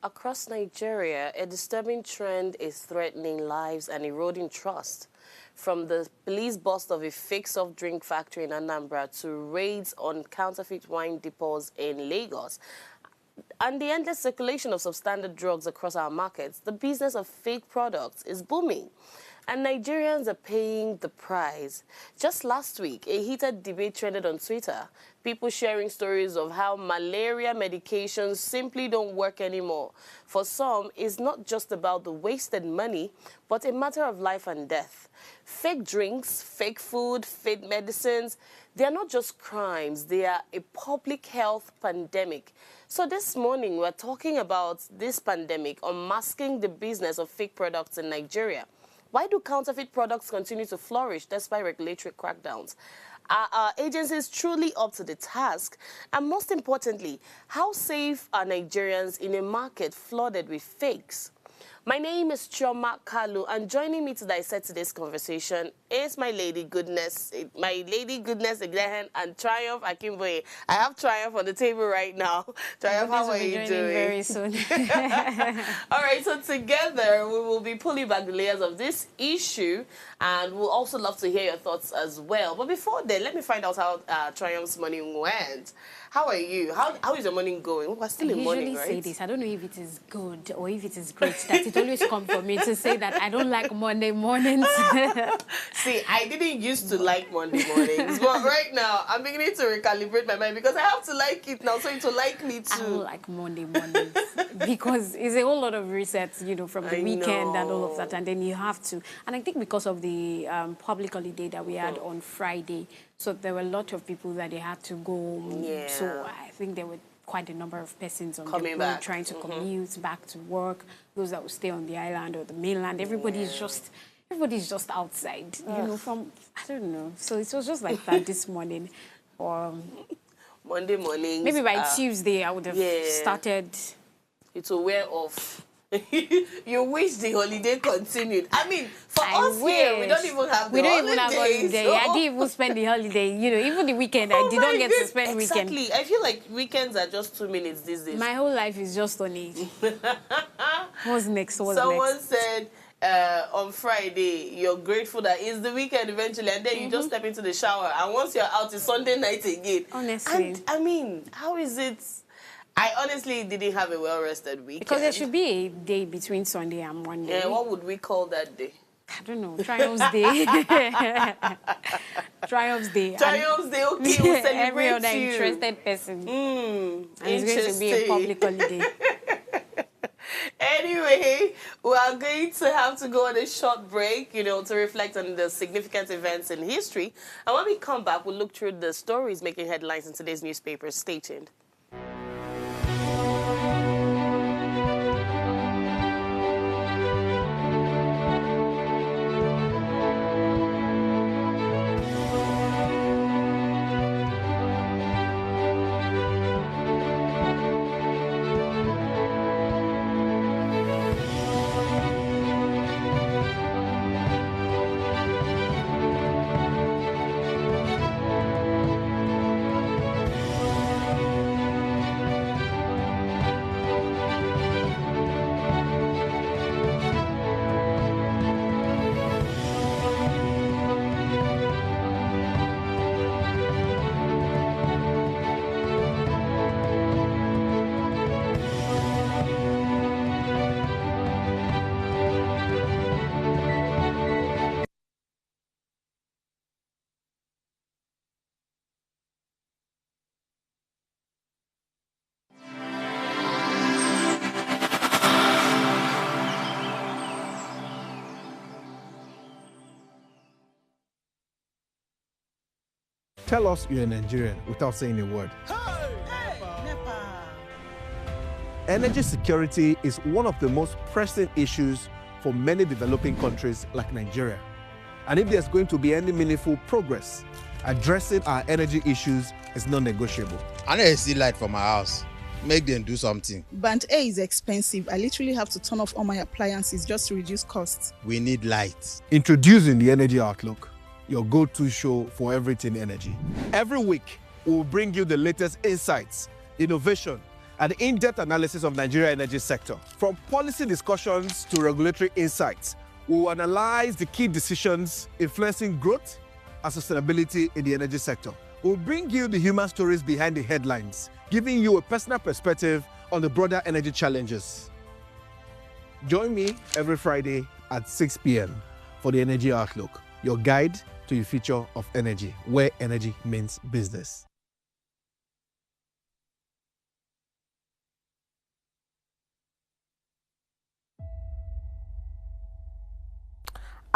Across Nigeria, a disturbing trend is threatening lives and eroding trust. From the police bust of a fake soft drink factory in Anambra to raids on counterfeit wine depots in Lagos, and the endless circulation of substandard drugs across our markets, the business of fake products is booming. And Nigerians are paying the price. Just last week, a heated debate trended on Twitter. People sharing stories of how malaria medications simply don't work anymore. For some, it's not just about the wasted money, but a matter of life and death. Fake drinks, fake food, fake medicines, they are not just crimes, they are a public health pandemic. So this morning, we're talking about this pandemic, unmasking the business of fake products in Nigeria. Why do counterfeit products continue to flourish despite regulatory crackdowns? Are our agencies truly up to the task? And most importantly, how safe are Nigerians in a market flooded with fakes? My name is Chioma Kalu, and joining me to dissect today's conversation is my lady goodness again, and Triumph Akimboye. I have Triumph on the table right now. Triumph, how are you doing? Very soon. All right, so together we will be pulling back the layers of this issue, and we'll also love to hear your thoughts as well. But before then, let me find out how Triumph's morning went. How are you? How is your morning going? We're still in morning, right? I usually say this. I don't know if it is good or if it is great. That it always comes for me to say that I don't like Monday mornings. See, I didn't used to like Monday mornings, but right now I'm beginning to recalibrate my mind because I have to like it now, so it will like me too. I don't like Monday mornings because it's a whole lot of resets, you know, from the weekend and all of that, and then you have to. And I think because of the public holiday that we had on Friday, so there were a lot of people that they had to go. Yeah. So I think there were quite a number of persons on Coming the road back. trying to commute back to work. Those that would stay on the island or the mainland, everybody's just outside. You know, from I don't know. So it was just like that this morning. Monday morning. Maybe by Tuesday I would have started. It will wear off. You wish the holiday continued. I mean, for us here, we don't even have the holiday. We don't even have holiday. So. I didn't even spend the holiday. You know, even the weekend, I did not get to spend weekend. Exactly. I feel like weekends are just 2 minutes these days. My whole life is just on it. What's next? Someone said on Friday, you're grateful that it's the weekend eventually, and then you just step into the shower, and once you're out, it's Sunday night again. Honestly. And, I mean, how is it? I honestly didn't have a well-rested weekend. Because there should be a day between Sunday and Monday. Yeah, what would we call that day? I don't know. Triumph's Day. Triumph's Day. Triumph's Day, okay, we'll celebrate every other you. interested person. And it's going to be a public holiday. Anyway, we are going to have to go on a short break, you know, to reflect on the significant events in history. And when we come back, we'll look through the stories making headlines in today's newspapers. Stay tuned. Tell us you're a Nigerian without saying a word. Energy security is one of the most pressing issues for many developing countries like Nigeria. And if there's going to be any meaningful progress, addressing our energy issues is non-negotiable. I need to see light for my house. Make them do something. Band A is expensive. I literally have to turn off all my appliances just to reduce costs. We need light. Introducing the Energy Outlook, your go-to show for everything energy. Every week, we'll bring you the latest insights, innovation, an in-depth analysis of Nigeria's energy sector. From policy discussions to regulatory insights, we will analyze the key decisions influencing growth and sustainability in the energy sector. We'll bring you the human stories behind the headlines, giving you a personal perspective on the broader energy challenges. Join me every Friday at 6 p.m. for the Energy Outlook, your guide to the future of energy, where energy means business.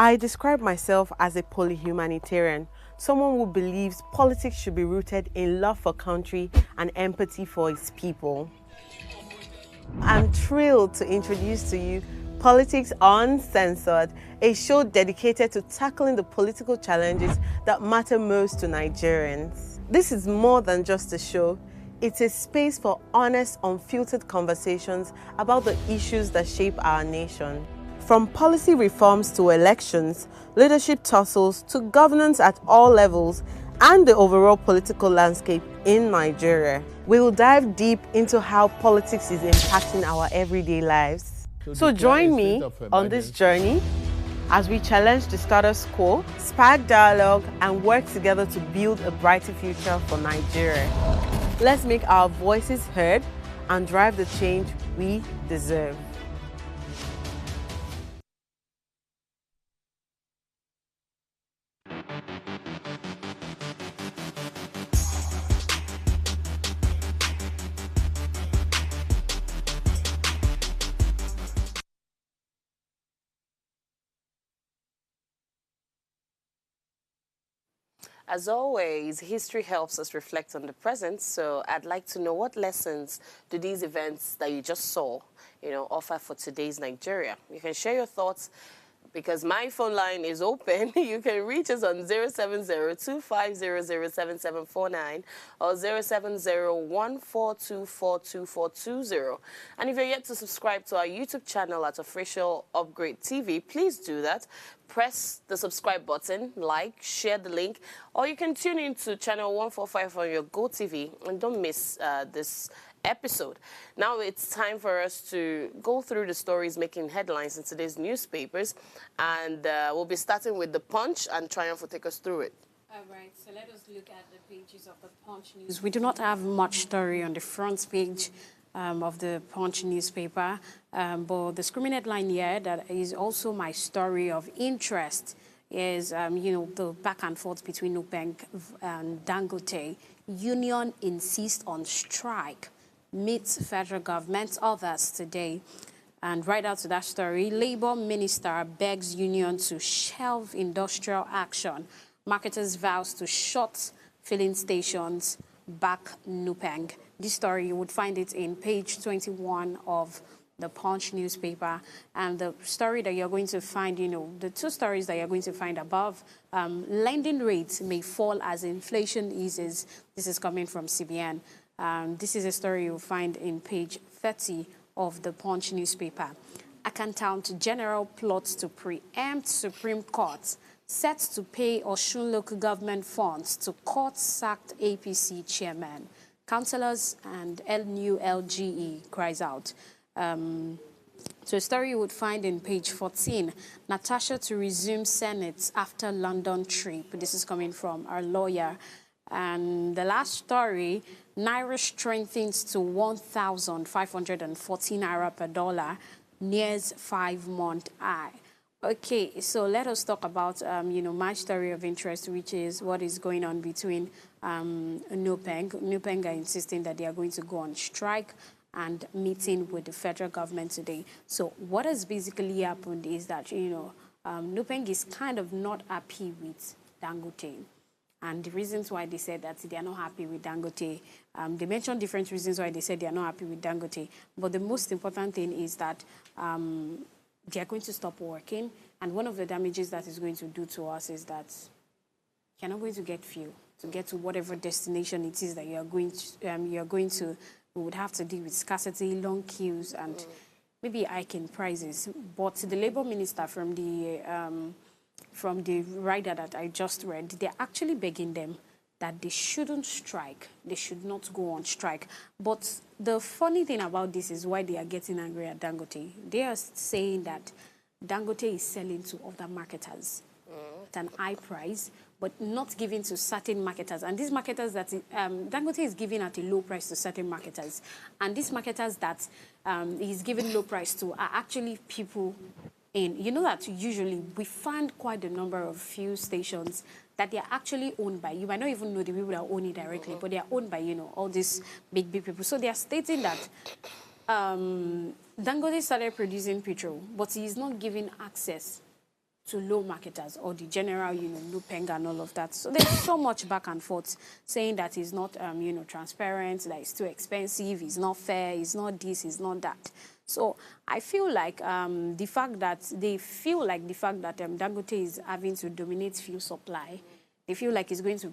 I describe myself as a polyhumanitarian, someone who believes politics should be rooted in love for country and empathy for its people. I'm thrilled to introduce to you Politics Uncensored, a show dedicated to tackling the political challenges that matter most to Nigerians. This is more than just a show. It's a space for honest, unfiltered conversations about the issues that shape our nation. From policy reforms to elections, leadership tussles to governance at all levels, and the overall political landscape in Nigeria. We will dive deep into how politics is impacting our everyday lives. So join me on this journey as we challenge the status quo, spark dialogue, and work together to build a brighter future for Nigeria. Let's make our voices heard and drive the change we deserve. As always, history helps us reflect on the present, so I'd like to know what lessons do these events that you just saw, offer for today's Nigeria. You can share your thoughts because my phone line is open. You can reach us on 070-2500-7749 or 070-14242420. And if you're yet to subscribe to our YouTube channel at Official Upgrade TV, please do that. Press the subscribe button, like, share the link, or you can tune in to channel 145 on your GoTV and don't miss this episode. Now it's time for us to go through the stories making headlines in today's newspapers, and we'll be starting with The Punch, and Triumph will take us through it. All right, so let us look at the pages of the Punch News. We do not have much story on the front page of the Punch newspaper, but the screaming headline here that is also my story of interest is, the back and forth between Nubank and Dangote. Union insists on strike, meets federal government, others today. And right out to that story, Labour Minister begs union to shelve industrial action. Marketers vows to shut filling stations, back Nubank. This story, you would find it in page 21 of the Punch newspaper. And the story that you're going to find, the two stories that you're going to find above, lending rates may fall as inflation eases. This is coming from CBN. This is a story you'll find in page 30 of the Punch newspaper. Accountant General plots to preempt Supreme Court, set to pay Osun local government funds to court sacked APC chairman. Councillors and new LGE cries out. So a story you would find in page 14. Natasha to resume Senate after London trip. This is coming from our lawyer. And the last story, Naira strengthens to 1,514 Naira per dollar, nears 5-month high. Okay, so let us talk about, my story of interest, which is what is going on between Nubank. Nubank are insisting that they are going to go on strike and meeting with the federal government today. So what has basically happened is that, Nubank is kind of not happy with Dangote. And the reasons why they said that they are not happy with Dangote, they mentioned different reasons why they said they are not happy with Dangote. But the most important thing is that they are going to stop working. And one of the damages that is going to do to us is that you're not going to get fuel to get to whatever destination it is that you are going to, we would have to deal with scarcity, long queues, and maybe hiking prices. But the Labour Minister from the rider that I just read, they're actually begging them that they shouldn't strike. They should not go on strike. But the funny thing about this is why they are getting angry at Dangote. They are saying that Dangote is selling to other marketers at an high price, but not giving to certain marketers. And these marketers that Dangote is giving at a low price to certain marketers. And these marketers that he's giving low price to are actually people in. You know that usually we find quite a number of fuel stations that they are actually owned by. You might not even know the people that own it directly, but they are owned by, you know, all these big people. So they are stating that Dangote started producing petrol, but he is not giving access to low marketers or the general, you know, Lupeng and all of that. So there's so much back and forth saying that he's not, you know, transparent, that it's too expensive, it's not fair, it's not this, it's not that. So I feel like the fact that Dangote is having to dominate fuel supply, they feel like it's going to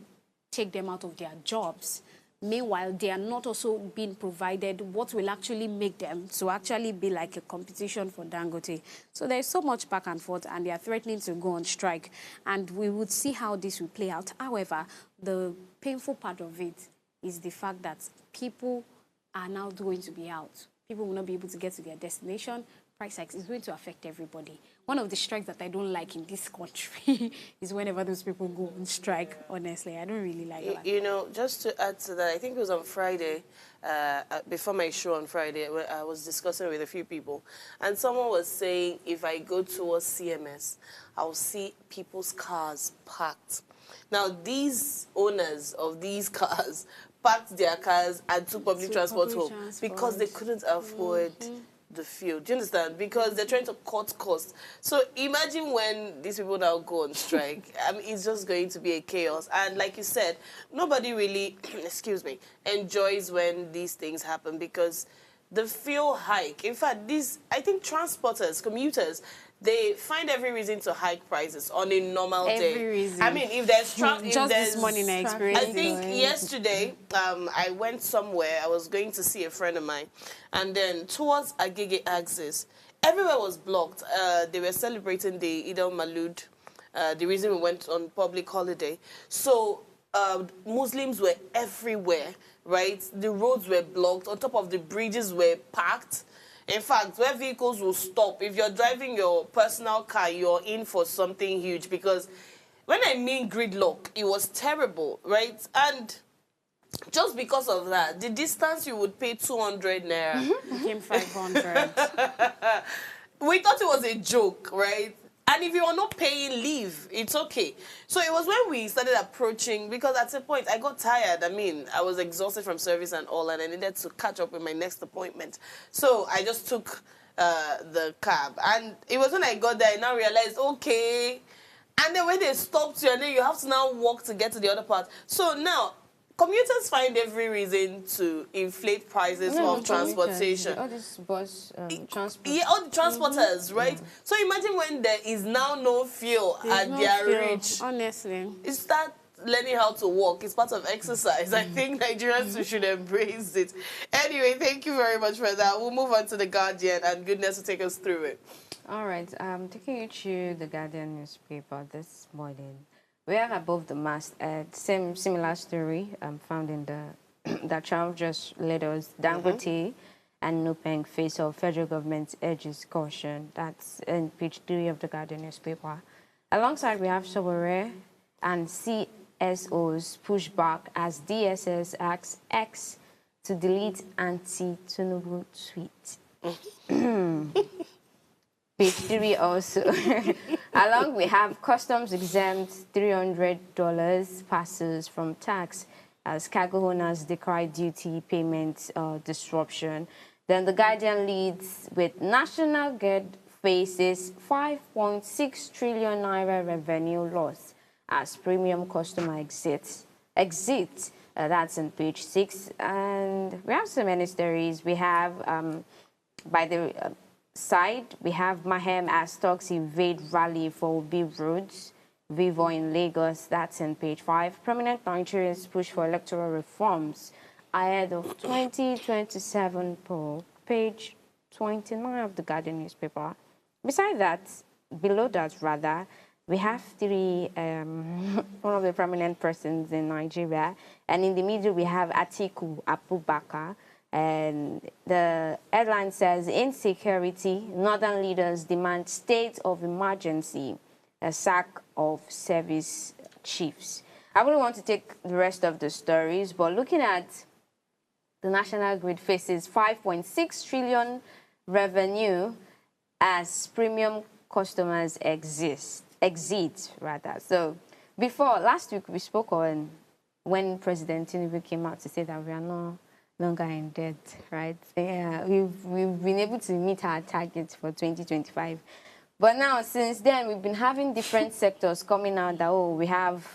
take them out of their jobs. Meanwhile, they are not also being provided what will actually make them to actually be like a competition for Dangote. So there's so much back and forth, and they are threatening to go on strike. And we would see how this will play out. However, the painful part of it is the fact that people are now going to be out. People will not be able to get to their destination. Price hikes is going to affect everybody. One of the strikes that I don't like in this country is whenever those people go on strike, honestly. I don't really like that. You know, just to add to that, I think it was on Friday, before my show on Friday, I was discussing with a few people, and someone was saying if I go towards CMS, I'll see people's cars parked. Now, these owners of these cars parked their cars and took public transport home because they couldn't afford the fuel. Do you understand? Because they're trying to cut costs. So imagine when these people now go on strike. I mean, it's just going to be a chaos. And like you said, nobody really, excuse me, enjoys when these things happen because the fuel hike, in fact, I think transporters, commuters, they find every reason to hike prices on a normal day. Every reason. I mean, if there's traffic, just this morning I experienced. I think yesterday, I went somewhere. I was going to see a friend of mine, and then towards Agege axis, everywhere was blocked. They were celebrating the Eid al-Malud, the reason we went on public holiday. So Muslims were everywhere, right? The roads were blocked. On top of the bridges were packed. In fact, where vehicles will stop, if you're driving your personal car, you're in for something huge. Because when I mean gridlock, it was terrible, right? And just because of that, the distance you would pay 200 naira became 500. We thought it was a joke, right? And if you are not paying leave, it's okay. So it was when we started approaching, because at a point I got tired. I mean, I was exhausted from service and all, and I needed to catch up with my next appointment. So I just took the cab. And it was when I got there, I now realized, okay. And then when they stopped you, and then you have to now walk to get to the other part. So now, commuters find every reason to inflate prices of transportation. All this bus transport. Yeah, all the transporters, right? So imagine when there is now no fuel at their reach. Honestly. It's start learning how to walk. It's part of exercise. I think Nigerians should embrace it. Anyway, thank you very much for that. We'll move on to The Guardian, and Goodness will take us through it. All right, I'm taking you to The Guardian newspaper this morning. We have above the mast, similar story found in the Trump just led us. Dangote and Lupeng face off. Federal government urges caution. That's in page 3 of the Guardian newspaper. Alongside, we have Sowore and CSOs push back as DSS asks X to delete anti-Tinubu tweet. Page 3 also. Along, we have customs exempt $300 passes from tax as cargo owners decry duty payment disruption. Then the Guardian leads with National Guard faces 5.6 trillion naira revenue loss as premium customer exit. That's on page 6. And we have so many stories. We have by the side, we have Mahem as talks invade rally for Obi roads. Vivo in Lagos, that's on page 5. Prominent Nigerians push for electoral reforms ahead of 2027 poll, page 29 of the Guardian newspaper. Beside that, below that rather, we have three, one of the prominent persons in Nigeria, and in the middle we have Atiku Abubakar, and the headline says, insecurity, northern leaders demand state of emergency, a sack of service chiefs. I wouldn't want to take the rest of the stories, but looking at the national grid faces 5.6 trillion revenue as premium customers exit rather. So before, last week we spoke on when President Tinubu came out to say that we are no longer in debt, right? Yeah, we've been able to meet our targets for 2025. But now, since then, we've been having different sectors coming out that, oh, we have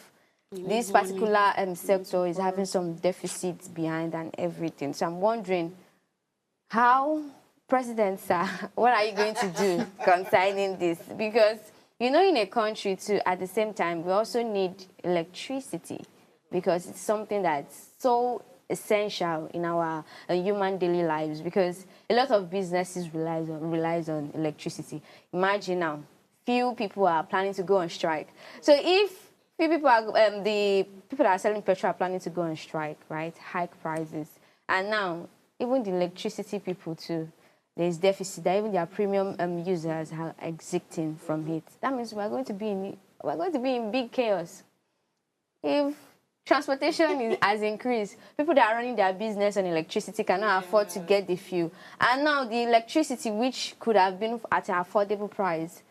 this particular sector is having some deficits behind and everything. So I'm wondering, how, President Sir, what are you going to do concerning this? Because, you know, in a country, too, at the same time, we also need electricity because it's something that's so essential in our human daily lives, because a lot of businesses relies on electricity. Imagine now, few people are planning to go on strike. So if few people are, the people that are selling petrol are planning to go on strike, right? Hike prices. And now, even the electricity people too, there's deficit that even their premium users are exiting from it. That means we're going to be in big chaos. If transportation has increased, people that are running their business on electricity cannot afford to get the fuel. And now the electricity, which could have been at an affordable price,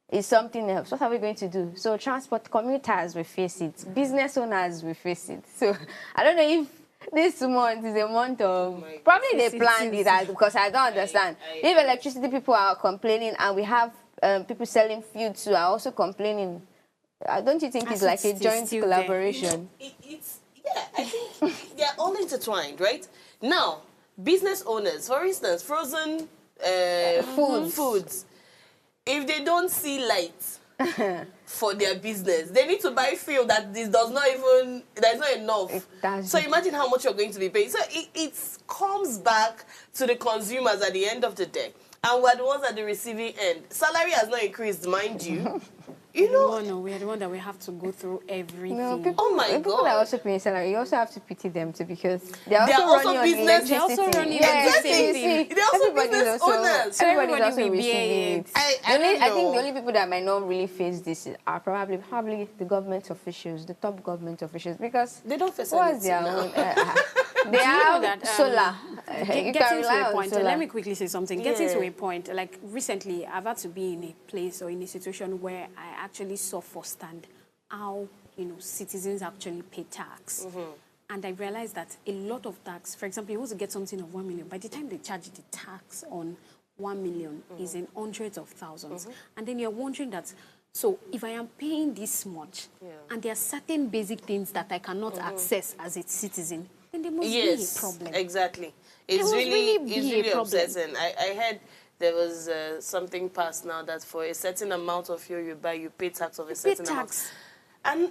is something else. What are we going to do? So transport commuters will face it. Business owners will face it. So I don't know if this month is a month of... Probably they planned it as, because I don't understand. If electricity people are complaining and we have people selling fuel too are also complaining, don't you think it's like a joint collaboration? Yeah, I think they're all intertwined, right? Now, business owners, for instance, frozen foods, if they don't see light for their business, they need to buy fuel that there's not enough. So imagine how much you're going to be paying. So it comes back to the consumers at the end of the day. And we're the ones at the receiving end. Salary has not increased, mind you. You know, no, we are the one that we have to go through everything. No, people, oh my people God. are also paying salary. You also have to pity them too, because they're also running business. on They're also electricity. running Yes, the same thing. They're also business owners. Everybody's Everybody also will receiving be it. I think the only people that might not really face this are probably the government officials, the top government officials, because they don't face what's their anything own? They have that, solar. You can rely on point. solar. Let me quickly say something. Getting to a point, like recently, I've had to be in a place or in a situation where I actually saw firsthand how, you know, citizens actually pay tax. And I realized that a lot of tax, for example, you want to get something of 1 million, by the time they charge the tax on 1 million is in hundreds of thousands. And then you're wondering that, so if I am paying this much, and there are certain basic things that I cannot access as a citizen, then there must be a problem. Exactly. It's really upsetting. I heard there was something passed now that for a certain amount of fuel you buy, you pay tax of a certain amount. And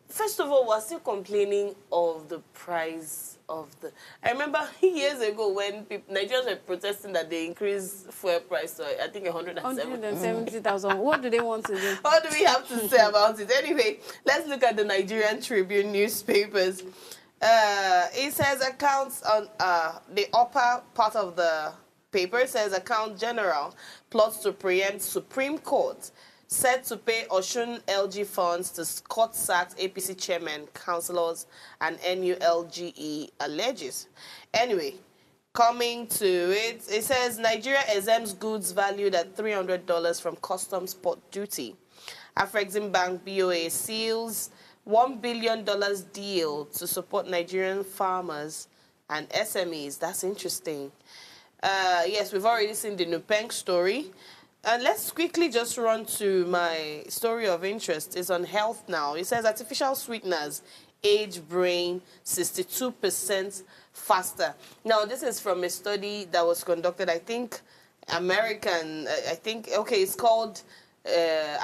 first of all, we're still complaining of the price of the... I remember years ago when Nigerians were protesting that they increased fuel price to, I think, 170,000. What do they want to do? What do we have to say about it? Anyway, let's look at the Nigerian Tribune newspapers. It says accounts on the upper part of the paper says account general plots to preempt Supreme Court, set to pay Osun LG funds to court sacked APC chairman, councillors, and NULGE alleges. Anyway, coming to it, it says Nigeria exempts goods valued at $300 from customs port duty. Afrexim Bank BOA seals $1 billion deal to support Nigerian farmers and SMEs. That's interesting. Yes, we've already seen the Nupeng story. And let's quickly just run to my story of interest. It's on health now. It says artificial sweeteners age brain 62% faster. Now, this is from a study that was conducted, I think, it's called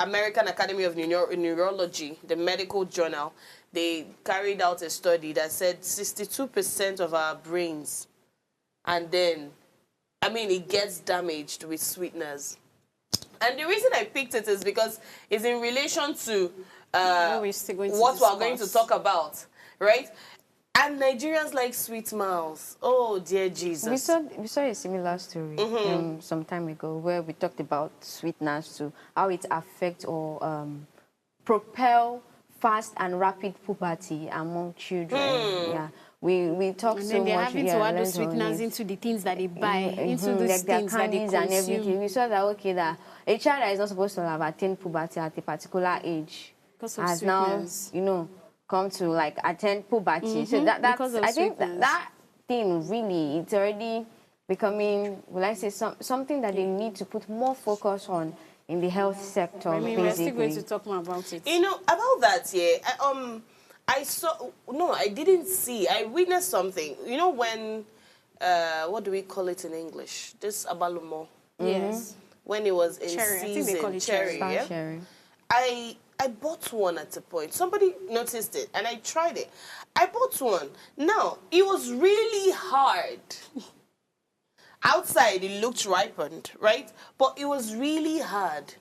American Academy of Neurology, the medical journal. They carried out a study that said 62% of our brains, and then, I mean, it gets damaged with sweeteners. And the reason I picked it is because it's in relation to What we're still going to what we're going to discuss. talk about, right? And Nigerians like sweet mouths. Oh, dear Jesus. We saw a similar story some time ago where we talked about sweeteners to how it affects or propel fast and rapid puberty among children. Yeah, we talk And so then they're much. having to add those sweeteners into the things that they buy, into those like their things that they candies and consume. everything. We saw that okay, that a child that is not supposed to have attained puberty at a particular age Because of has now, sweetness. come to like attend puberty. So that's Because of I think sweetness. that thing really, it's already becoming, will I say, something that they need to put more focus on in the health sector. I mean, we're still basically. going to talk more about it. You know, about that, yeah, I saw, no, I didn't see, I witnessed something. You know when, what do we call it in English? This abalumo. Yes. When it was in Cherry, I think season. they call it cherry, cherry. yeah? Sharing. I bought one at a point. Somebody noticed it, and I tried it. I bought one. Now, it was really hard. Outside, it looked ripened, right? But it was really hard.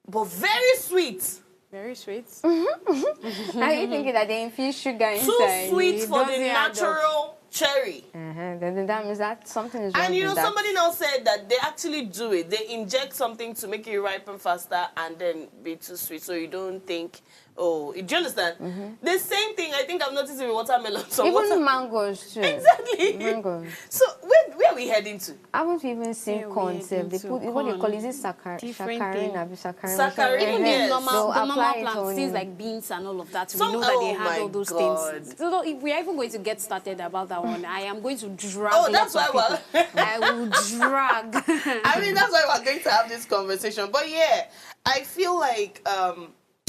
But very sweet. Very sweet. Are you thinking that they infuse sugar Too inside? sweet It for the doesn't add up. natural cherry. Then that means that something is wrong And you know, with that. somebody now said that they actually do it. They inject something to make it ripen faster and then be too sweet, so you don't think, oh, do you understand? The same thing I think I've noticed with watermelon. So Even mangoes too. exactly. Mangoes. So where are we heading to? I haven't even seen Yeah, corn. we Sef. They into put what they corn. call, is it Different saccharin? thing. Saccharin, Even yes. the normal, They'll the normal apply it plants, on things you. like beans and all of that, Some- we know that they oh have my all those God. things. So if we are even going to get started about that one, I am going to drag Oh, that's lots of why people. I will drag. I mean, that's why we're going to have this conversation. But yeah, I feel like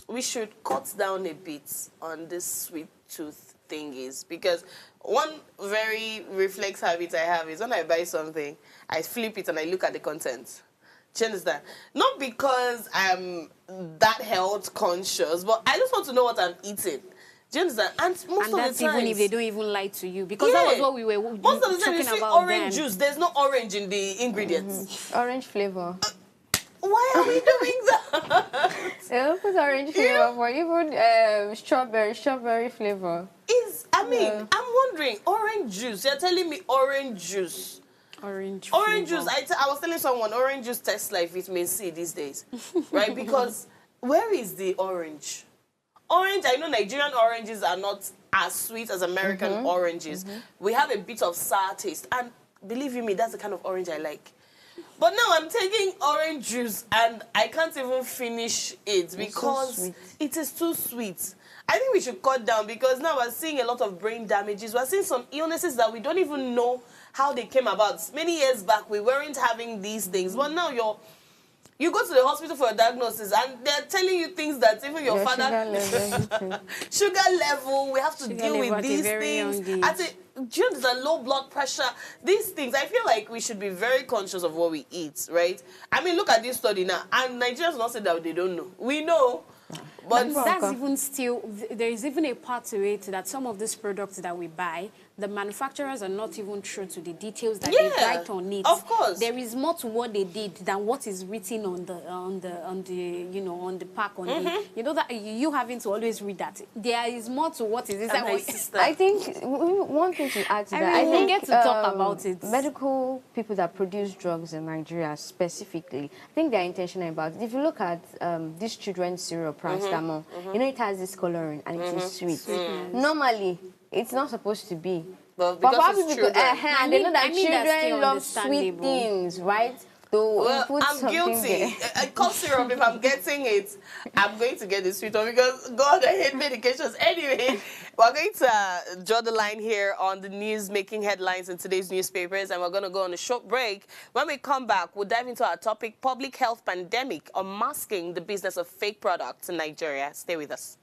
we should cut down a bit on this sweet tooth thingies, because one very reflex habit I have is when I buy something, I flip it and I look at the contents. Do you understand? Not because I'm that health conscious, but I just want to know what I'm eating. Do you understand? And most And of that's the times, even if they don't even lie to you, because that was what we were most of the time you talking see about orange then. juice. There's no orange in the ingredients. Orange flavor. Why are we doing that? They don't put orange flavor for even strawberry flavor. I'm wondering, orange juice. You're telling me orange juice. Orange Juice. I was telling someone orange juice tastes like vitamin C these days, right? Because where is the orange? Orange, I know Nigerian oranges are not as sweet as American oranges. We have a bit of sour taste, and believe you me, that's the kind of orange I like. But now I'm taking orange juice and I can't even finish it because it is too sweet. I think we should cut down, because now we're seeing a lot of brain damages. We're seeing some illnesses that we don't even know how they came about. Many years back, we weren't having these things. But now you go to the hospital for a diagnosis and they're telling you things that even your father... Sugar level, we have to Sugar deal level with at a these very things. young age. Do you understand? Low blood pressure, these things. I feel like we should be very conscious of what we eat, right? I mean, look at this study now. And Nigerians not say that they don't know. We know. But that's even still, there is even a part to it that some of these products that we buy, the manufacturers are not even true to the details that they write on it. Of course. There is more to what they did than what is written on the pack, that you having to always read that. There is more to what is inside. my sister. I think one thing to add to that, I I mean, think we get to talk about it. Medical people that produce drugs in Nigeria specifically, I think they're intentional about it. If you look at this children's syrup, paracetamol, it has this coloring and it is sweet. Normally, it's not supposed to be. But because probably it's because, children. and they know that I mean, that's children still love sweet understandable. things, right? So well, put I'm something guilty. there. Cough syrup, if I'm getting it, I'm going to get the sweet one, because, God, I hate medications. Anyway, we're going to draw the line here on the news making headlines in today's newspapers, and we're going to go on a short break. When we come back, we'll dive into our topic, public health pandemic, unmasking the business of fake products in Nigeria. Stay with us.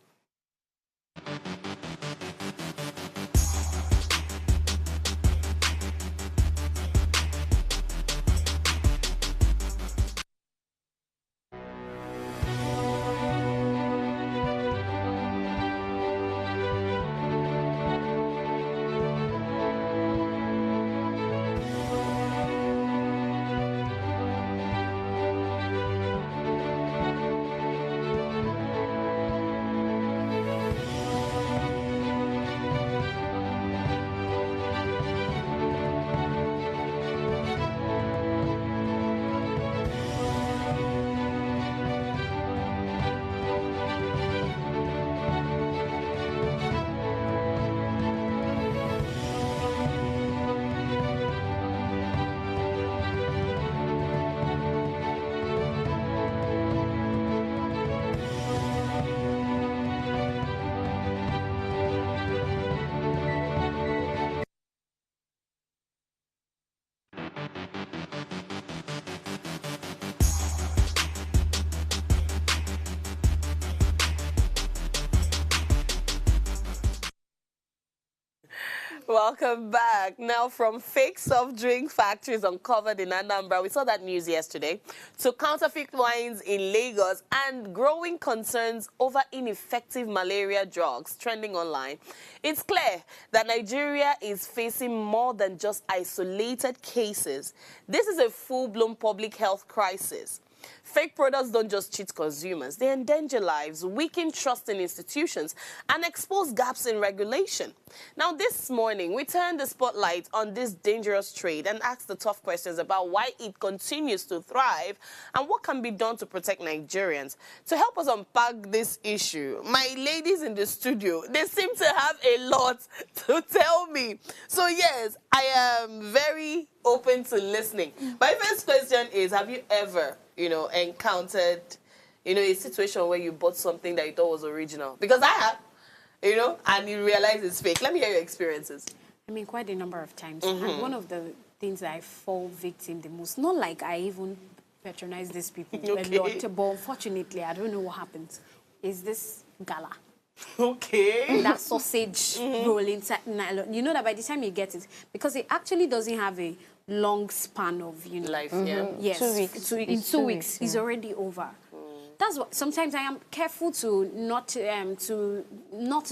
Welcome back. Now, from fake soft drink factories uncovered in Anambra, we saw that news yesterday, to counterfeit wines in Lagos and growing concerns over ineffective malaria drugs trending online, it's clear that Nigeria is facing more than just isolated cases. This is a full-blown public health crisis. Fake products don't just cheat consumers, they endanger lives, weaken trust in institutions, and expose gaps in regulation. Now, this morning, we turned the spotlight on this dangerous trade and asked the tough questions about why it continues to thrive and what can be done to protect Nigerians. To help us unpack this issue, my ladies in the studio, they seem to have a lot to tell me. So, yes, I am very open to listening. My first question is, have you ever encountered, a situation where you bought something that you thought was original? Because I have, and you realize it's fake. Let me hear your experiences. I mean, quite a number of times. And one of the things that I fall victim the most, not like I even patronize these people a lot, but unfortunately, I don't know what happens, is this gala. Okay. That sausage roll inside nylon. You know that by the time you get it, because it actually doesn't have a long span of, life, yeah. Yes. 2 weeks. In 2 weeks, it's already over. That's what sometimes I am careful to not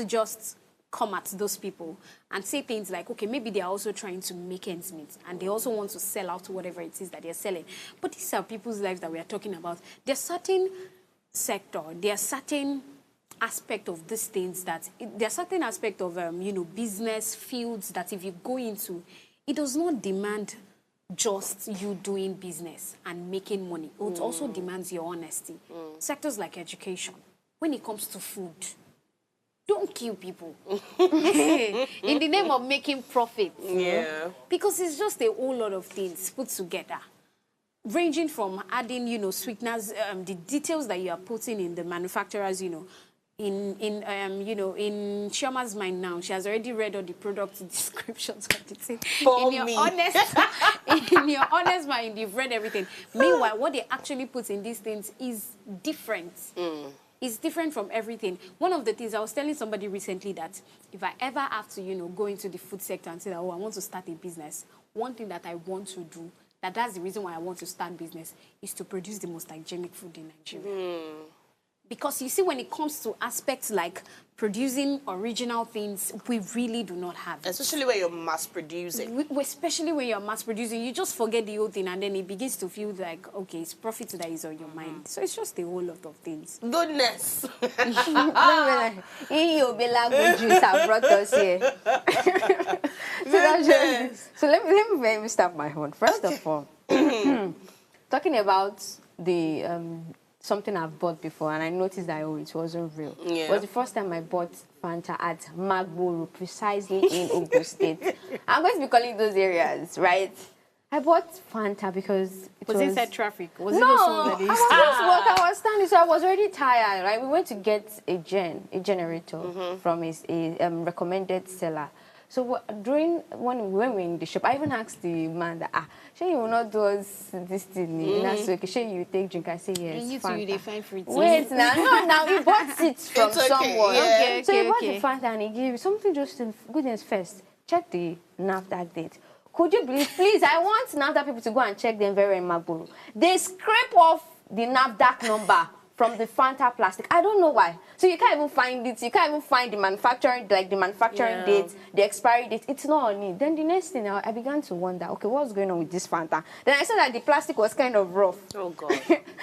just come at those people and say things like, okay, maybe they are also trying to make ends meet and they also want to sell out whatever it is that they're selling. But these are people's lives that we are talking about. There's certain sector, there are certain aspect of these things that there are certain aspect of business fields that if you go into, it does not demand just you doing business and making money. It also demands your honesty. Sectors like education, when it comes to food, don't kill people in the name of making profit. Yeah. Because it's just a whole lot of things put together, ranging from adding, sweeteners, the details that you are putting in the manufacturers, in Chioma's mind now, she has already read all the product descriptions of the thing. In your honest mind, you've read everything. Meanwhile, what they actually put in these things is different. It's different from everything. One of the things I was telling somebody recently that if I ever have to, go into the food sector and say that, oh, I want to start a business, one thing that I want to do, that's the reason why I want to start business, is to produce the most hygienic food in Nigeria. Because you see, when it comes to aspects like producing original things, we really do not have it. Especially when you're mass producing. Especially when you're mass producing, you just forget the whole thing and then it begins to feel like, okay, it's profit that is on your mind. So it's just a whole lot of things. Goodness. Juice have brought us here. So let me start my own. First of all, talking about the something I've bought before, and I noticed that it wasn't real. Yeah. It was the first time I bought Fanta at Magboro, precisely in Ogun State. I'm going to be calling those areas, right? I bought Fanta because it was inside traffic. Was no, it also that I was standing, so I was already tired. Right, we went to get a generator from a recommended seller. So when we were in the shop, I even asked the man that, sure you will not do us this thing. That's okay. Sure you take drink. I say yes. And you two, they find free tea. Wait, now we bought it from someone. Yeah. So he bought the Fanta and he gave something just in goodness first. Check the NAFDAC date. Could you believe, please, I want NAFDAC people to go and check them very in Magboro. They scrape off the NAFDAC number from the Fanta plastic. I don't know why. So you can't even find it. You can't even find the manufacturing, date, the expiry date. It's not on it. Then the next thing, I began to wonder, okay, what's going on with this Fanta? Then I saw that the plastic was kind of rough. Oh, God.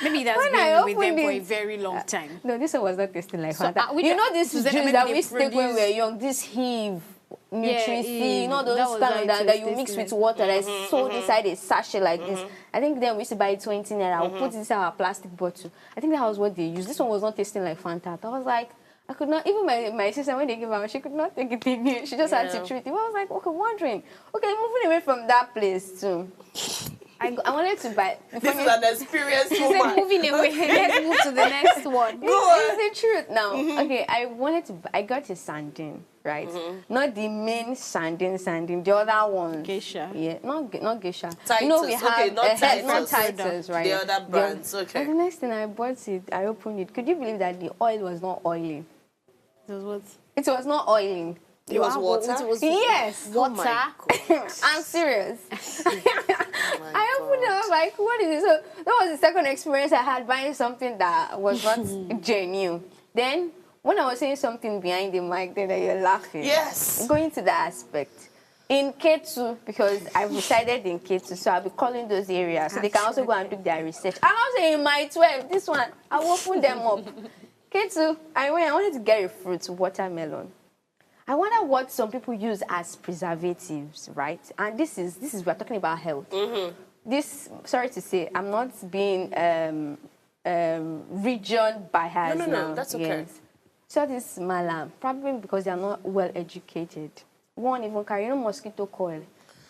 Maybe that's been with them for a very long time. No, this one was not tasting like Fanta. This juice that we used to take when we were young, this Heave, Nutrici, those kind of that you mix with water that is sold inside a sachet like this. I think then we used to buy 20 naira. We'll put it inside our plastic bottle. I think that was what they used. This one was not tasting like Fanta. I was like, I could not, even my sister, when they gave her, she could not take it in. She just had to treat it. I was like, okay, wondering. Okay, moving away from that place too. I wanted to buy. This is an experienced She woman. said, moving away, let's move to the next one. It's the truth now. Okay, I got a sardine, right? Not the main sardine, the other one. Geisha. Yeah, not Geisha. Titus. We have not Titus. not Titus, right? The other brands, okay. And the next thing I bought it, I opened it. Could you believe that the oil was not oily? Those what? It was not oiling. It was water? It was Yes. Oh my God. I'm serious. Oh I opened it, I was like, what is this? So that was the second experience I had buying something that was not genuine. Then, when I was saying something behind the mic, then you're laughing. Yes. Going to that aspect. In K2, because I resided in K2, so I'll be calling those areas. So they can also go and do their research. And I was saying, in my 12, this one, I will open them up. K2, I wanted to get a fruit, watermelon. I wonder what some people use as preservatives, right? And this is we're talking about health. This, sorry to say, I'm not being region biased. No, that's okay. Yes. So this malam, probably because they are not well educated. One even carry, mosquito coil.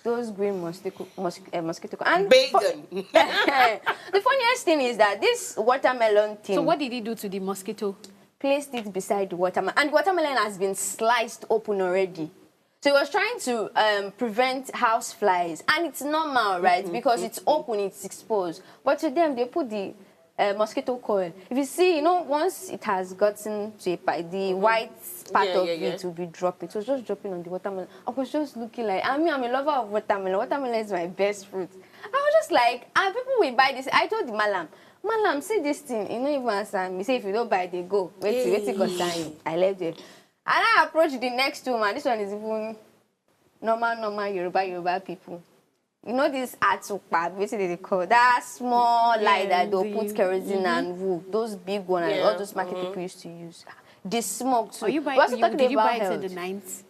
Those green mosquito coil. And Bacon. the funniest thing is that this watermelon thing. So what did he do to the mosquito? Placed it beside the watermelon. And the watermelon has been sliced open already. So he was trying to prevent house flies. And it's normal, right? Because it's open, it's exposed. But to them, they put the mosquito coil. If you see, once it has gotten to the white part of it will be dropping. It was just dropping on the watermelon. I was just looking like, I'm a lover of watermelon. Watermelon is my best fruit. I was just like, and people will buy this. I told the Malam, see this thing. You don't even answer me. Say, if you don't buy, they go. Wait till God sign. I left it. And I approached the next woman. This one is even normal Yoruba people. You know this atukpa, what they call that small light that they'll put kerosene and wool. Those big ones, all those market people used to use. The smoke too. Did you buy it in the 90s?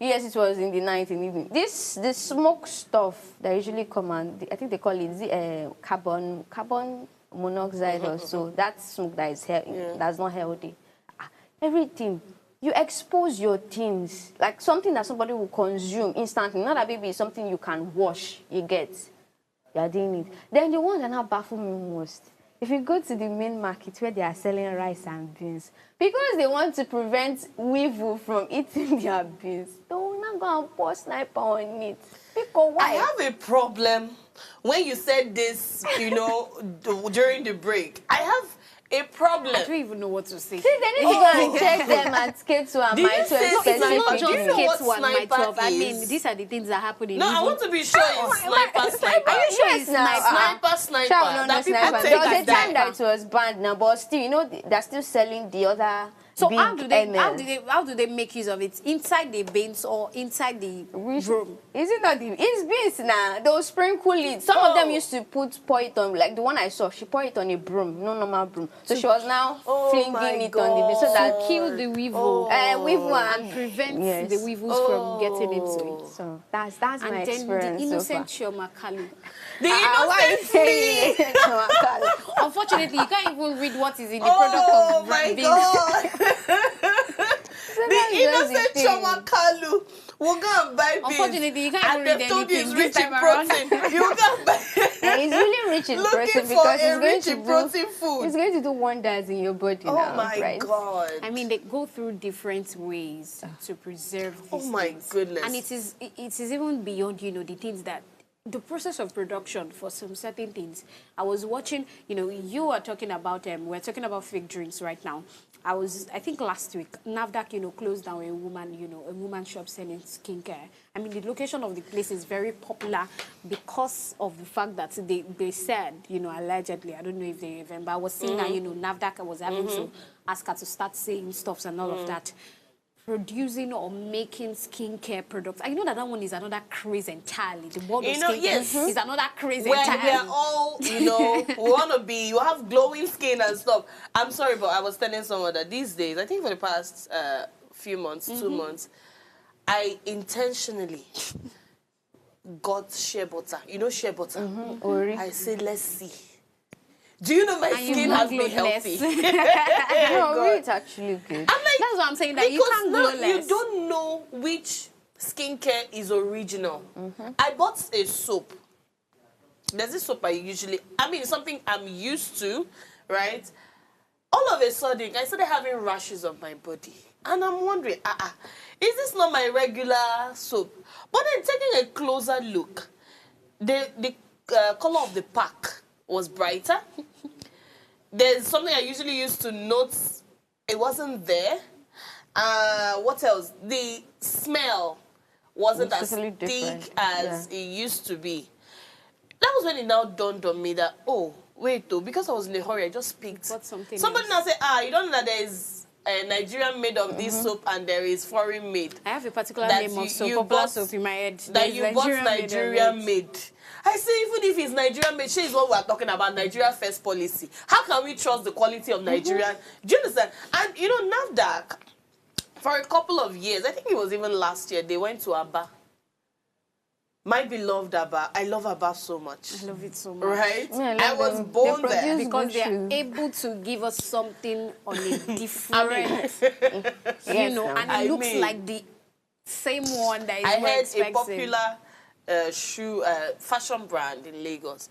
Yes, it was in the 19th. The smoke stuff that usually come and I think they call it carbon monoxide or so. That smoke that is that's not healthy. Everything. You expose your things, like something that somebody will consume instantly. Not that baby is something you can wash, you get. You are doing it. Then the one that now baffle me most, if you go to the main market where they are selling rice and beans, because they want to prevent weevil from eating their beans, they will not go and pour sniper on it. Because why? I have a problem when you said this, during the break. I have a problem. I don't even know what to say. See, they need to go and check them at K2 and my 12. It's not just K2 and my sniper 12. I is? mean, these are the things that happen in No, I want to be sure it's sniper. Are you sure it's Sniper. Sure, no, That people sniper. take There was as a time that. that it was banned now, but still, they're still selling the other. So big how do ML. how do they make use of it? Inside the beans or inside the room? Is it not it's beans now? They'll sprinkle it. Some of them used to pour it on, like the one I saw, she poured it on a broom, no normal broom. So she was now flinging it on the beans so that Kill the weevil. weevil and prevent the weevils from getting into it. So that's my And then experience the innocent so Chioma Kalu. The far. innocent flea. Unfortunately, you can't even read what is in the product Oh of my beans. God. The innocent Chioma Kalu will go and buy beans. Unfortunately, you can't And even they've read told you anything it's this rich in time around. protein. You go and buy. And he's really rich in Looking person for because a he's going rich to in protein do food. he's going to do wonders in your body Oh now, my right? God. I mean, they go through different ways to preserve these Oh my things. goodness. And it is even beyond, the things that the process of production for some certain things. I was watching, you are talking about, we're talking about fake drinks right now. I think last week, NAFDAC, closed down a woman shop selling skincare. I mean, the location of the place is very popular because of the fact that they said, allegedly, I don't know if they remember, I was seeing that, NAFDAC was having to ask her to start saying stuff and all of that. Producing or making skincare products. I know that one is another craze entirely. The world of skincare is another craze entirely. We are all, we want to be, you have glowing skin and stuff. I'm sorry, but I was telling someone that these days, I think for the past few months, 2 months, I intentionally got shea butter. You know shea butter? I said, let's see. Do you know my skin has been healthy? No, it's actually good. I'm like, that's what I'm saying, that you can't glow less. You don't know which skincare is original. I bought a soap. There's this soap it's something I'm used to, right? All of a sudden, I started having rashes on my body. And I'm wondering, is this not my regular soap? But then taking a closer look, the color of the pack was brighter. There's something I usually used to note, it wasn't there. What else? The smell wasn't It's as totally thick different. as it used to be. That was when it now dawned on me that, oh, wait, though, because I was in a hurry, I just picked. Bought something Somebody else. now said, you don't know that there is a Nigerian made of this soap and there is foreign made. I have a particular That name of you soap, popular bought- soap in my head. That There's you bought Nigerian made. I say, even if it's Nigerian made, she is what we are talking about, Nigeria first policy. How can we trust the quality of Nigerian? Do you understand? And, you know, NAFDAC, for a couple of years, I think it was even last year, they went to Aba. My beloved Aba. I love Aba so much. I love it so much. Right? Yeah, I was born They there. produce Because they are good able to give us something on a different, Yes, and I it looks mean- like the same one that is I more heard a expensive. popular shoe fashion brand in Lagos.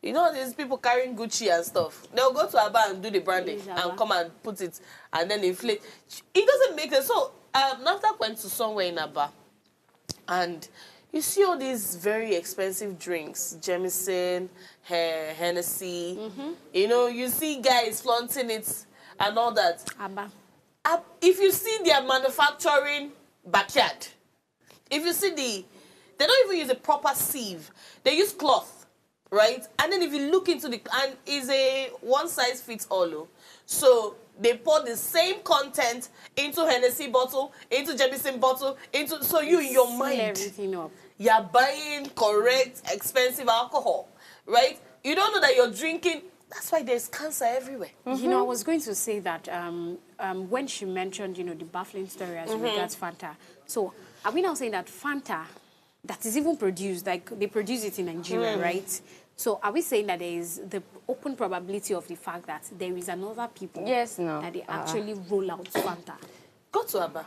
You know, these people carrying Gucci and stuff. They'll go to Aba and do the branding Yes, Aba. and come and put it and then inflate. It doesn't make sense. So, NAFDAC went to somewhere in Aba and you see all these very expensive drinks, Jameson, Hennessy. You know, you see guys flaunting it and all that. Abba. If you see their manufacturing backyard, if you see they don't even use a proper sieve. They use cloth, right? And then if you look into and it's a one-size-fits-all. So they pour the same content into Hennessy bottle, into Jameson bottle, so you in your Seal mind, everything up. you're buying correct, expensive alcohol, right? You don't know that you're drinking. That's why there's cancer everywhere. You know, I was going to say that when she mentioned, the baffling story as regards Fanta. So, are we now saying that Fanta, that is even produced, like they produce it in Nigeria, right? So, are we saying that there is the open probability of the fact that there is another people that they actually roll out Fanta? Go to Aba.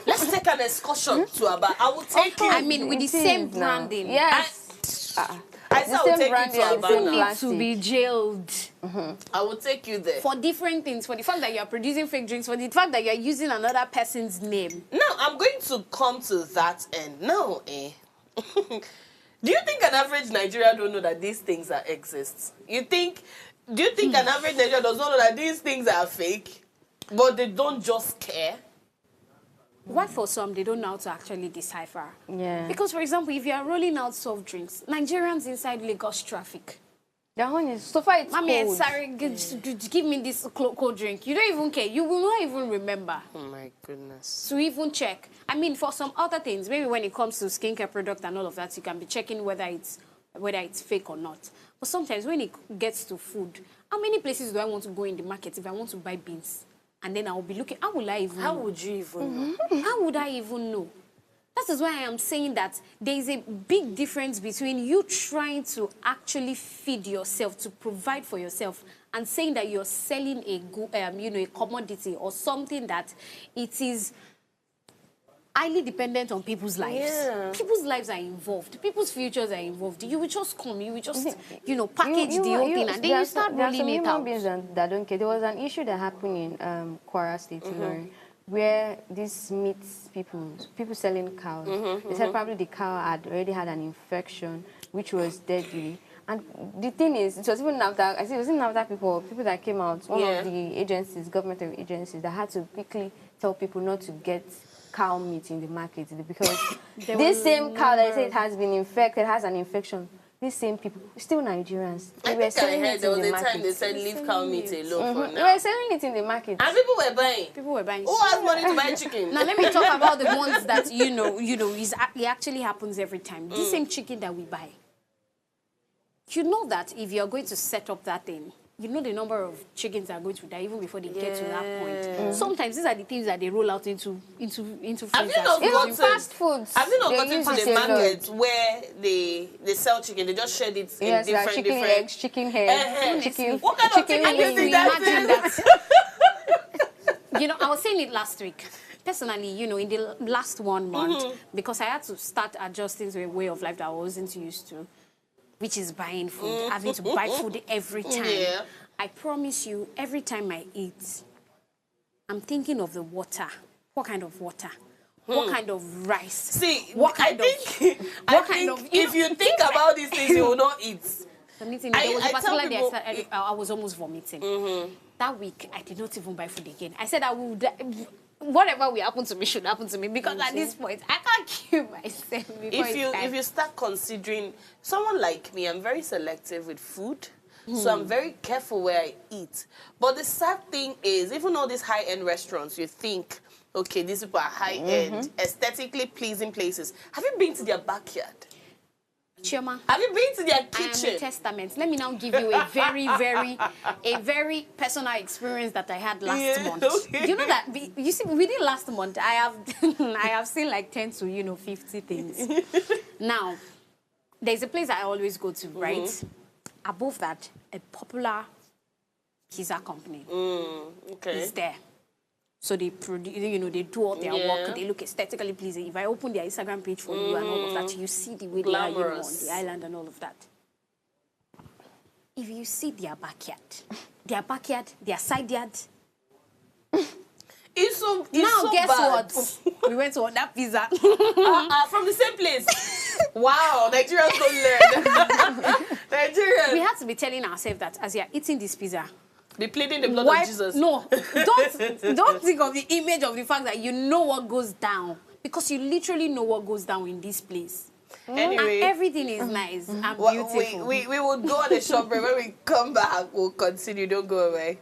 Let's take an excursion to Aba. I will take you. I mean, with the same branding. Yes. I said I will take you to Aba People now. need to be jailed I will take you there. for different things. For the fact that you are producing fake drinks, for the fact that you are using another person's name. Now, I'm going to come to that end. Now, do you think an average Nigerian don't know that these things exist? Do you think an average Nigerian does not know that these things are fake, but they don't just care? Why for some, they don't know how to actually decipher? Yeah. Because, for example, if you are rolling out soft drinks, Nigerians inside Lagos traffic. That one is so far it's Mommy, cold. sorry, give me this cold drink. You don't even care. You will not even remember Oh my goodness. to even check. I mean, for some other things, maybe when it comes to skincare product and all of that, you can be checking whether it's fake or not. But sometimes when it gets to food, how many places do I want to go in the market if I want to buy beans? And then I'll be looking, how will I even know? How would you even know? How would I even know? That is why I am saying that there is a big difference between you trying to actually feed yourself, to provide for yourself, and saying that you're selling a commodity or something that it is highly dependent on people's lives. Yeah. People's lives are involved. People's futures are involved. You will just come, you will just, package the whole thing, and then you start rolling it out. There are some human beings that don't care. There was an issue that happened in Kwara State, Ilorin, where these meat people selling cows, they said probably the cow had already had an infection, which was deadly. And the thing is, it was even NAFDAC, I see it was even NAFDAC people that came out, one of the agencies, government agencies, that had to quickly tell people not to get cow meat in the market because this same cow that they say it has been infected, has an infection, these same people, still Nigerians, they were selling it there was in the a market. time they said leave cow meat alone for They now. were selling it in the market. And people were buying. People were buying. Who has money to buy chicken? Now let me talk about the ones that it actually happens every time. The same chicken that we buy. You know that if you're going to set up that thing, you know the number of chickens that are going to die even before they get to that point. Sometimes these are the things that they roll out into freezers. Have you not Even gotten, fast foods. have you not they gotten use to it the a lot. market where they sell chicken? They just shed it in Yes, like different chicken legs, chicken head, chicken. What kind of chicken Can you is that? imagine that? I was saying it last week. Personally, in the last 1 month, because I had to start adjusting to a way of life that I wasn't used to, which is buying food, having to buy food every time. Yeah. I promise you, every time I eat, I'm thinking of the water. What kind of water? What kind of rice? See, what kind I think if you think about these things, you will not eat. There was a particular day people, I was almost vomiting. That week, I did not even buy food again. I said I would. whatever will happen to me should happen to me, because at this point I can't kill myself. If you start considering, someone like me, I'm very selective with food. So I'm very careful where I eat. But the sad thing is, even all these high-end restaurants, you think, okay, these people are high-end, aesthetically pleasing places. Have you been to their backyard? Chioma, have you been to their I am kitchen? a testament. Let me now give you a very personal experience that I had last month. Okay. You know that you see within last month I have I have seen like 10 to 50 things. Now, there's a place I always go to, right? Above that, a popular pizza company is there. So they produce, they do all their work. They look aesthetically pleasing. If I open their Instagram page for you and all of that, you see the way they are, on the island and all of that. If you see their backyard, their side yard. It's so guess bad. what? We went to order pizza. From the same place. Wow, Nigerians don't learn. Nigerians. We have to be telling ourselves that as you are eating this pizza, be pleading the blood of Jesus. No, don't think of the image of the fact that you know what goes down, because you literally know what goes down in this place. Anyway, and everything is nice and beautiful. We will go on a short break. When we come back, we'll continue. Don't go away.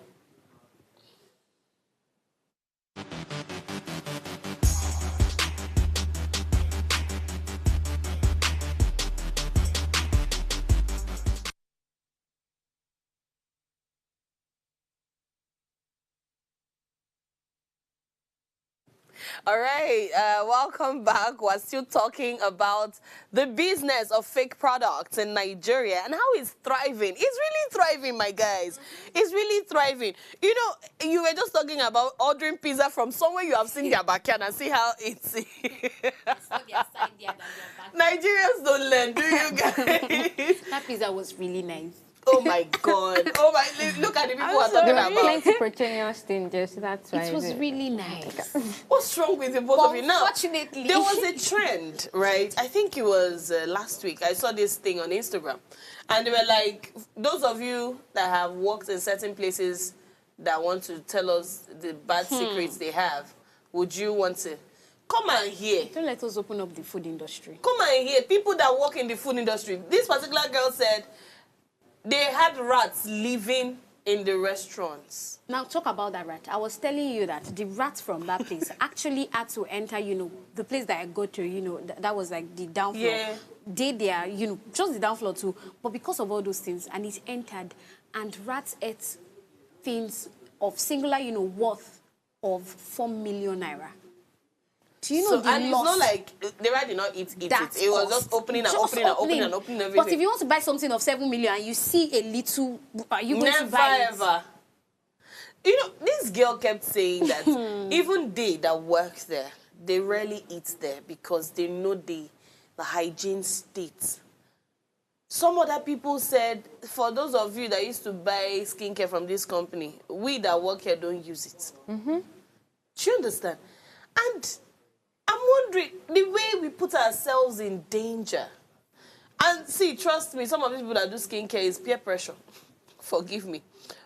All right, welcome back. We're still talking about the business of fake products in Nigeria and how it's thriving. It's really thriving, my guys. It's really thriving. You know, you were just talking about ordering pizza from somewhere you have seen their backyard and see how it's... Nigerians don't learn, do you guys? That pizza was really nice. Oh my God. Oh my, look at the people who are talking about. Plenty protein things, that's why. It was really nice. What's wrong with the both of you now? Unfortunately, there was a trend, right? I think it was last week. I saw this thing on Instagram. And they were like, those of you that have worked in certain places that want to tell us the bad secrets they have, would you want to come and hear? Don't let us open up the food industry. Come and hear. People that work in the food industry. This particular girl said they had rats living in the restaurants. Now, talk about that rat. I was telling you that the rats from that place actually had to enter, the place that I go to, that was like the down floor. Yeah. They just the down floor too. But because of all those things, and it entered, and rats ate things of singular, worth of 4 million naira. Do you know the and loss? It's not like the rat did not eat it. It was just opening everything. But if you want to buy something of 7 million and you see a little, are you going to buy it? Never ever. This girl kept saying that even they that work there, they rarely eat there because they know the hygiene state. Some other people said, for those of you that used to buy skincare from this company, we that work here don't use it. Do you understand? And I'm wondering, the way we put ourselves in danger. And see, trust me, some of these people that do skincare is peer pressure. Forgive me.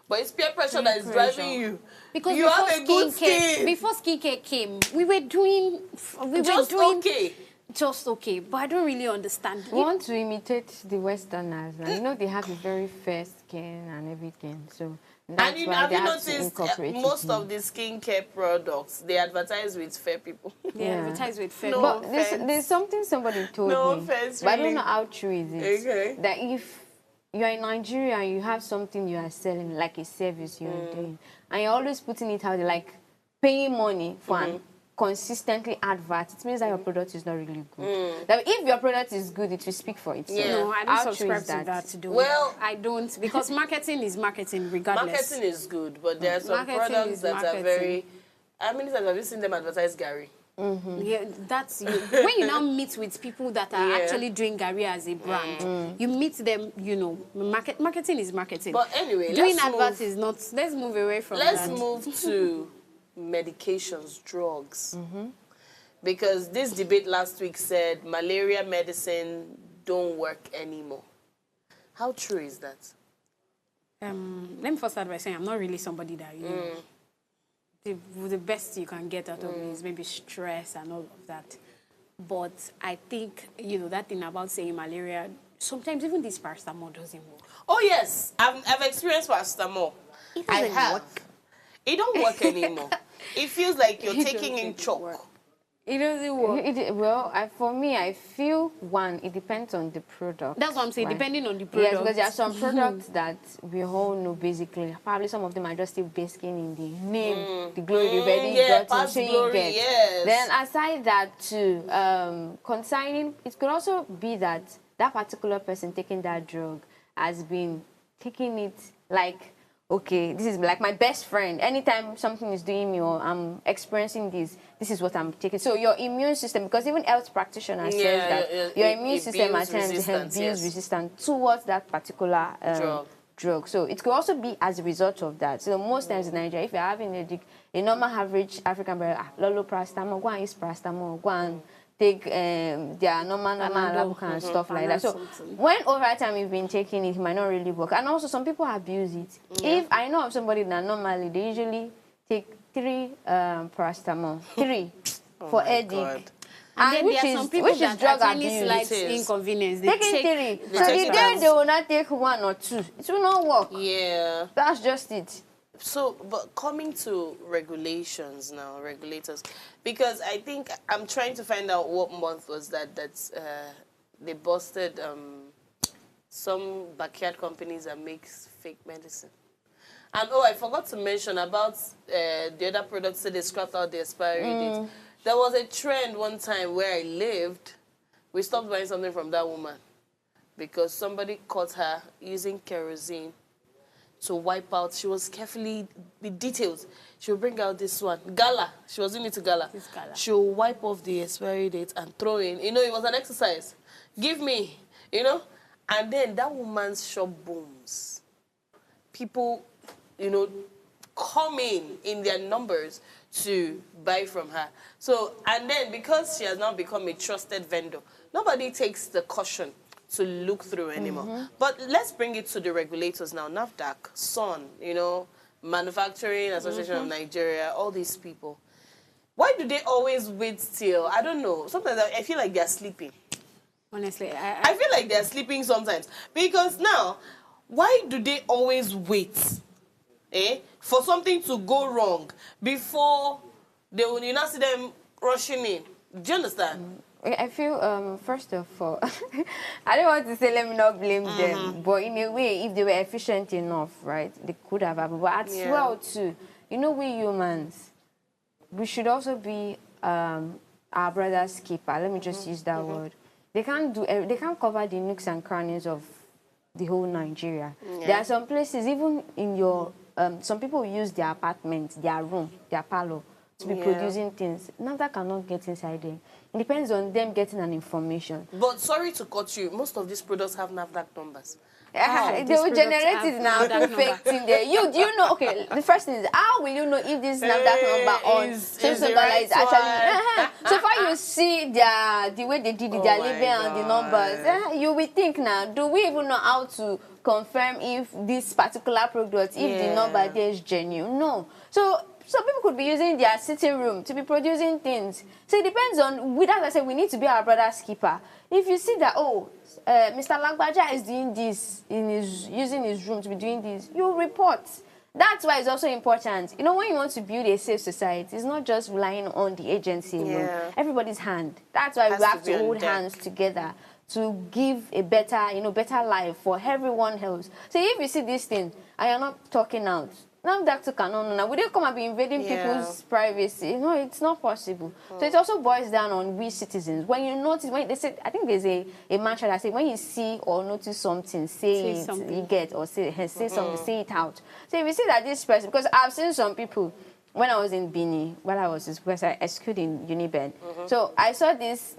But it's peer pressure that is driving you. Because you have a good skin. Before skincare came, we were doing... okay. Just okay, but I don't really understand. We want to imitate the Westerners. And they have a very fair skin and everything. So that's and why have they you have noticed to incorporate most of the skincare products, they advertise with fair people. They advertise with fair No people. But there's something somebody told me. Offense, but really. I don't know how true is it. Okay. That if you're in Nigeria and you have something you are selling, like a service you're doing, and you're always putting it out there, like paying money for an consistently advert, it means that your product is not really good. That if your product is good, it will speak for itself. No, I How don't true subscribe is to that. Though. Well, I don't, because marketing is marketing regardless. marketing is good, but there are some Marketing products is that marketing. are very... How many times have you seen them advertise Gary? Yeah, that's you. When you now meet with people that are actually doing Gary as a brand, you meet them, marketing is marketing. But anyway, doing let's adverts move. is not. Let's move away from Let's that. move to medications, drugs. Because this debate last week said malaria medicine don't work anymore. How true is that? Let me first start by saying I'm not really somebody that the best you can get out of it is maybe stress and all of that. But I think, that thing about saying malaria, sometimes even this paracetamol doesn't work. Oh, yes. I've experienced paracetamol. I have. It don't work anymore. It feels like you're taking in chalk. It doesn't work. Well, for me, I feel, one, it depends on the product. That's what I'm saying, right? depending on the product. Yes, because there are some products that we all know basically. Probably some of them are just still basking in the name, the glory already got past glory, yes. Then aside that too, consigning, it could also be that that particular person taking that drug has been taking it like, okay, this is like my best friend. Anytime something is doing me or I'm experiencing this is what I'm taking. So your immune system, because even health practitioners says that your immune system at times builds resistant towards that particular drug. So it could also be as a result of that. So most times in Nigeria, if you're having a normal average African brother, lolo paracetamol, go and use paracetamol, go and take their normal and stuff like that. So when over time you've been taking it might not really work. And also some people abuse it. If I know of somebody that normally they usually take 3 paracetamol, 3 for headache. And then there are some people that drug at any abuse. slight inconvenience, they take 3. So the day they will not take 1 or 2, it will not work. Yeah. That's just it. So, but coming to regulations now, regulators, because I think I'm trying to find out what month was that they busted some backyard companies that makes fake medicine. And I forgot to mention about the other products that they scrapped out the expiry date. There was a trend one time where I lived. We stopped buying something from that woman because somebody caught her using kerosene to wipe out. She was carefully, with details. She'll bring out this one. Gala. She was doing it to Gala. She'll wipe off the expiry date and throw in. It was an exercise. Give me, And then that woman's shop booms. People, come in their numbers to buy from her. So, and then because she has now become a trusted vendor, nobody takes the caution to look through anymore. But let's bring it to the regulators now. NAFDAC, SON, Manufacturing Association of Nigeria, all these people. Why do they always wait till, I don't know, sometimes I feel like they're sleeping. Honestly, I feel like they're sleeping sometimes. Because now, why do they always wait for something to go wrong before they will not see them rushing in? Do you understand? I feel, first of all, I don't want to say let me not blame them, but in a way, if they were efficient enough, right, they could have. But as well, too, we humans, we should also be our brother's keeper. Let me just use that word. They can't cover the nooks and crannies of the whole Nigeria. There are some places, even in your, some people use their apartment, their room, their parlor, to be producing things. Now that cannot get inside there. It depends on them getting an information. But sorry to cut you, most of these products have NAFDAC numbers. They will generate it now, fake thing there. Do you know, okay, the first thing is, how will you know if this NAFDAC number on some right is actually... So far you see the way they did it, their label and the numbers, you will think now, do we even know how to confirm if this particular product, if the number there is genuine? No. So some people could be using their sitting room to be producing things. So it depends on, as I said, we need to be our brother's keeper. If you see that, Mr. Lagbaja is doing this, using his room to be doing this, you report. That's why it's also important. When you want to build a safe society, it's not just relying on the agency alone. Everybody's hand. That's why we have to hold hands together to give a better, better life for everyone else. So if you see this thing and you're not talking out, now that now we don't come and be invading people's privacy. No, it's not possible. So it also boils down on we citizens. When you notice, when they say, I think there's a mantra that says, when you see or notice something, say it, something. You get, or say something, say it out. So if you see that this person, because I've seen some people, when I was in Bini, because I schooled in Unibed. So I saw this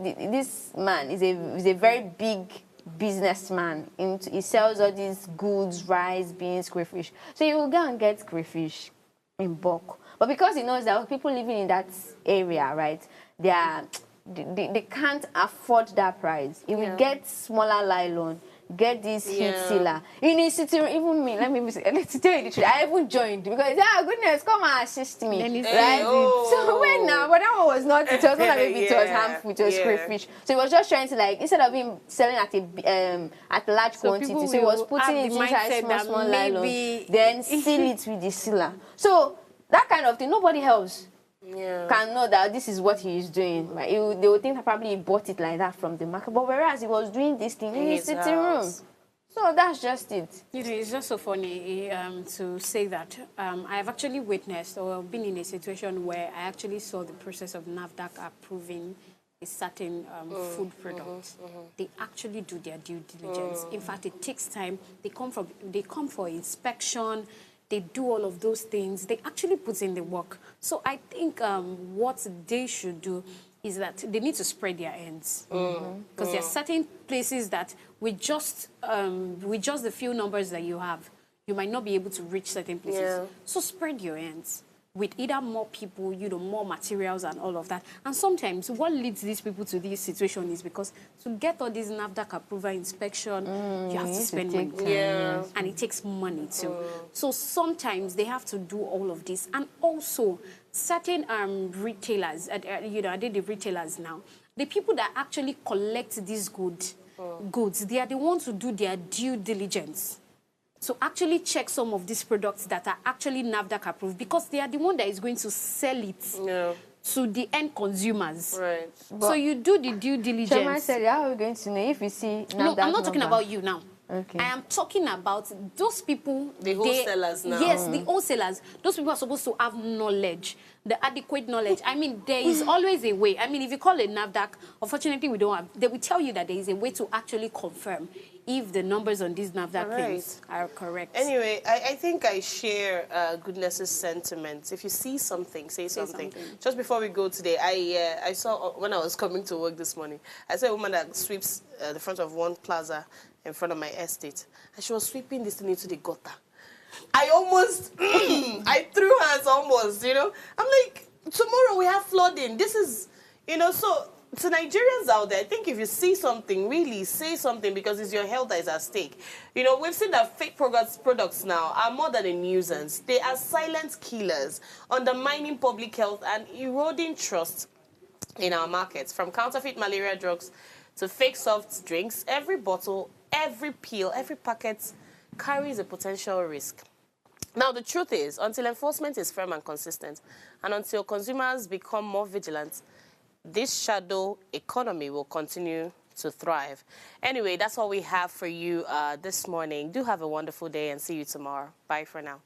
man is a very big businessman. He sells all these goods, rice, beans, crayfish. So he will go and get crayfish in bulk. But because he knows that people living in that area, right, they can't afford that price. He will get smaller nylon. get this heat sealer. In a city, even me, let me tell you the truth, I even joined because, goodness, come and assist me. Right? So when now, but that one was not, it was not maybe it was harmful, it was crayfish. So he was just trying to, like, instead of him selling at large quantity, so he was putting it inside small nylon, then seal it with the sealer. So that kind of thing, nobody else can know that this is what he is doing. Right? They would think that probably he bought it like that from the market, but whereas he was doing this thing in his sitting room. So that's just it. You know, it's just so funny to say that. I have actually witnessed or been in a situation where I actually saw the process of NAFDAC approving a certain food product. They actually do their due diligence. In fact, it takes time. They come for inspection. They do all of those things. They actually put in the work. So I think what they should do is that they need to spread their ends. Because there are certain places that with just the few numbers that you have, you might not be able to reach certain places. So spread your ends with either more people, more materials and all of that. And sometimes what leads these people to this situation is because to get all this NAFDAC approval inspection, you have to spend money. And it takes money too. So sometimes they have to do all of this. And also, certain retailers, I did the retailers now, the people that actually collect these goods, they are the ones who do their due diligence. So actually check some of these products that are actually NAFDAC approved because they are the one that is going to sell it to the end consumers. Right. So you do the due diligence. Chairman said, how are we going to know if you see NAFDAC No, I'm not talking about you now. Okay. I am talking about those people. The wholesalers now. Yes, the wholesalers. Those people are supposed to have knowledge, the adequate knowledge. I mean, there is always a way. I mean, if you call it NAFDAC, unfortunately, we don't have. They will tell you that there is a way to actually confirm if the numbers on these NAFDAC things are correct. Anyway, I think I share Goodness's sentiments. If you see something, say something. Just before we go today, I saw, when I was coming to work this morning, I saw a woman that sweeps the front of one plaza in front of my estate. And she was sweeping this thing into the gutter. I almost, I threw hands almost, I'm like, tomorrow we have flooding. This is, so to Nigerians out there, I think if you see something, really say something because it's your health that is at stake. We've seen that fake products now are more than a nuisance. They are silent killers, undermining public health and eroding trust in our markets. From counterfeit malaria drugs to fake soft drinks, every bottle, every pill, every packet carries a potential risk. Now, the truth is, until enforcement is firm and consistent, and until consumers become more vigilant, this shadow economy will continue to thrive. Anyway, that's all we have for you this morning. Do have a wonderful day and see you tomorrow. Bye for now.